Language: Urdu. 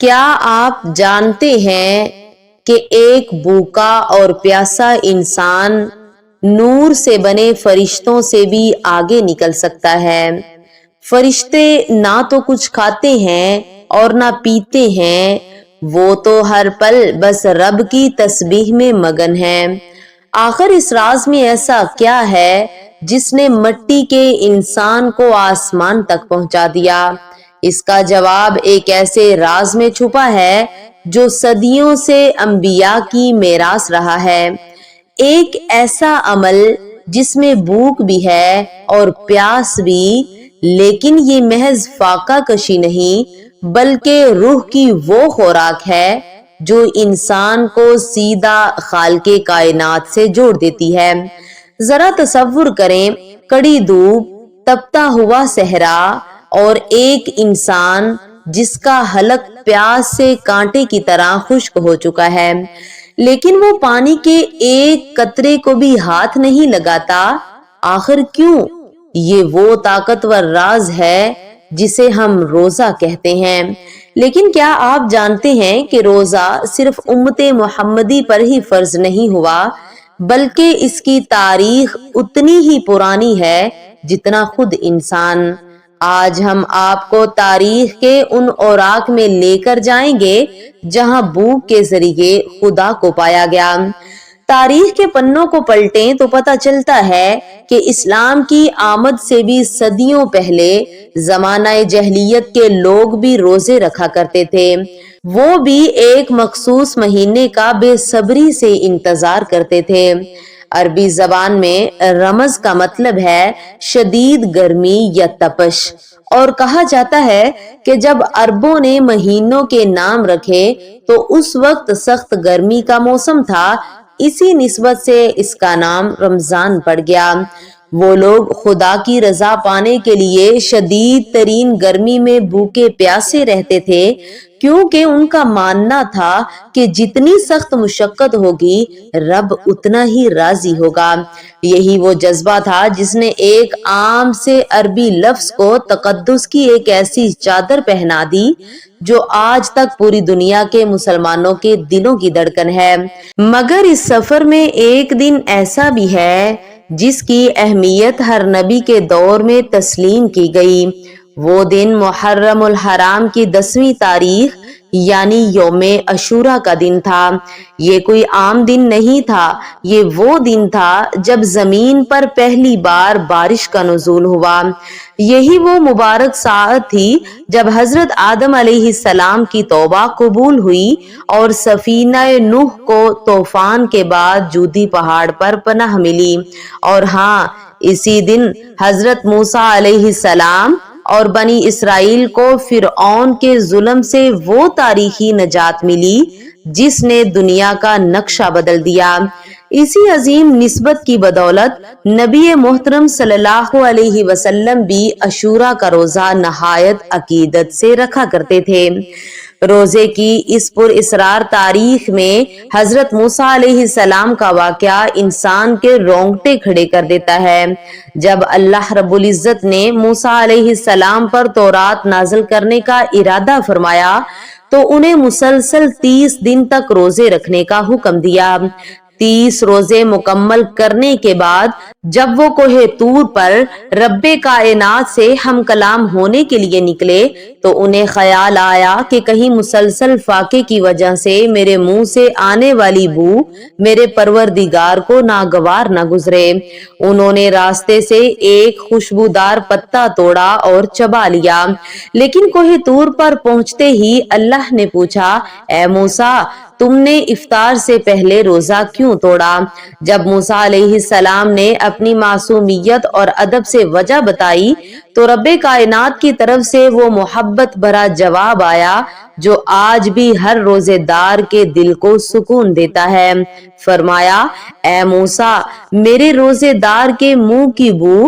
کیا آپ جانتے ہیں کہ ایک بھوکا اور پیاسا انسان نور سے بنے فرشتوں سے بھی آگے نکل سکتا ہے؟ فرشتے نہ تو کچھ کھاتے ہیں اور نہ پیتے ہیں، وہ تو ہر پل بس رب کی تسبیح میں مگن ہیں۔ آخر اس راز میں ایسا کیا ہے جس نے مٹی کے انسان کو آسمان تک پہنچا دیا؟ اس کا جواب ایک ایسے راز میں چھپا ہے جو صدیوں سے انبیاء کی میراث رہا ہے، ایک ایسا عمل جس میں بھوک بھی ہے اور پیاس بھی، لیکن یہ محض فاقہ کشی نہیں بلکہ روح کی وہ خوراک ہے جو انسان کو سیدھا خالق کائنات سے جوڑ دیتی ہے۔ ذرا تصور کریں، کڑی دھوپ، تپتا ہوا صحرا اور ایک انسان جس کا حلق پیاس سے کانٹے کی طرح خشک ہو چکا ہے، لیکن وہ پانی کے ایک قطرے کو بھی ہاتھ نہیں لگاتا۔ آخر کیوں؟ یہ وہ طاقتور راز ہے جسے ہم روزہ کہتے ہیں۔ لیکن کیا آپ جانتے ہیں کہ روزہ صرف امت محمدی پر ہی فرض نہیں ہوا، بلکہ اس کی تاریخ اتنی ہی پرانی ہے جتنا خود انسان۔ آج ہم آپ کو تاریخ کے ان اوراق میں لے کر جائیں گے جہاں بھوک کے ذریعے خدا کو پایا گیا۔ تاریخ کے پنوں کو پلٹیں تو پتہ چلتا ہے کہ اسلام کی آمد سے بھی صدیوں پہلے زمانہ جاہلیت کے لوگ بھی روزے رکھا کرتے تھے، وہ بھی ایک مخصوص مہینے کا بے صبری سے انتظار کرتے تھے۔ عربی زبان میں رمض کا مطلب ہے شدید گرمی یا تپش، اور کہا جاتا ہے کہ جب عربوں نے مہینوں کے نام رکھے تو اس وقت سخت گرمی کا موسم تھا، اسی نسبت سے اس کا نام رمضان پڑ گیا۔ وہ لوگ خدا کی رضا پانے کے لیے شدید ترین گرمی میں بھوکے پیاسے رہتے تھے، کیونکہ ان کا ماننا تھا کہ جتنی سخت مشقت ہوگی رب اتنا ہی راضی ہوگا۔ یہی وہ جذبہ تھا جس نے ایک عام سے عربی لفظ کو تقدس کی ایک ایسی چادر پہنا دی جو آج تک پوری دنیا کے مسلمانوں کے دلوں کی دھڑکن ہے۔ مگر اس سفر میں ایک دن ایسا بھی ہے جس کی اہمیت ہر نبی کے دور میں تسلیم کی گئی۔ وہ دن محرم الحرام کی 10ویں تاریخ یعنی یوم عاشوراء کا دن تھا۔ یہ کوئی عام دن نہیں تھا، یہ وہ دن تھا جب زمین پر پہلی بار بارش کا نزول ہوا۔ یہی وہ مبارک ساعت تھی جب حضرت آدم علیہ السلام کی توبہ قبول ہوئی اور سفینہ نوح کو طوفان کے بعد جودی پہاڑ پر پناہ ملی۔ اور ہاں، اسی دن حضرت موسیٰ علیہ السلام اور بنی اسرائیل کو فرعون کے ظلم سے وہ تاریخی نجات ملی جس نے دنیا کا نقشہ بدل دیا۔ اسی عظیم نسبت کی بدولت نبی محترم صلی اللہ علیہ وسلم بھی عاشوراء کا روزہ نہایت عقیدت سے رکھا کرتے تھے۔ روزے کی اس پر اسرار تاریخ میں حضرت موسیٰ علیہ السلام کا واقعہ انسان کے رونگٹے کھڑے کر دیتا ہے۔ جب اللہ رب العزت نے موسیٰ علیہ السلام پر تورات نازل کرنے کا ارادہ فرمایا تو انہیں مسلسل 30 دن تک روزے رکھنے کا حکم دیا۔ 30 روزے مکمل کرنے کے بعد جب وہ کوہ طور پر رب کائنات سے ہم کلام ہونے کے لیے نکلے تو انہیں خیال آیا کہ کہیں مسلسل فاقے کی وجہ سے میرے منہ سے آنے والی بو میرے پروردگار کو ناگوار نہ گزرے۔ انہوں نے راستے سے ایک خوشبودار پتا توڑا اور چبا لیا، لیکن کوہ طور پر پہنچتے ہی اللہ نے پوچھا، اے موسیٰ، تم نے افطار سے پہلے روزہ کیوں توڑا؟ جب موسیٰ علیہ السلام نے اپنی معصومیت اور ادب سے وجہ بتائی تو رب کائنات کی طرف سے وہ محبت بھرا جواب آیا جو آج بھی ہر روزے دار کے دل کو سکون دیتا ہے۔ فرمایا، اے موسیٰ، میرے روزے دار کے منہ کی بو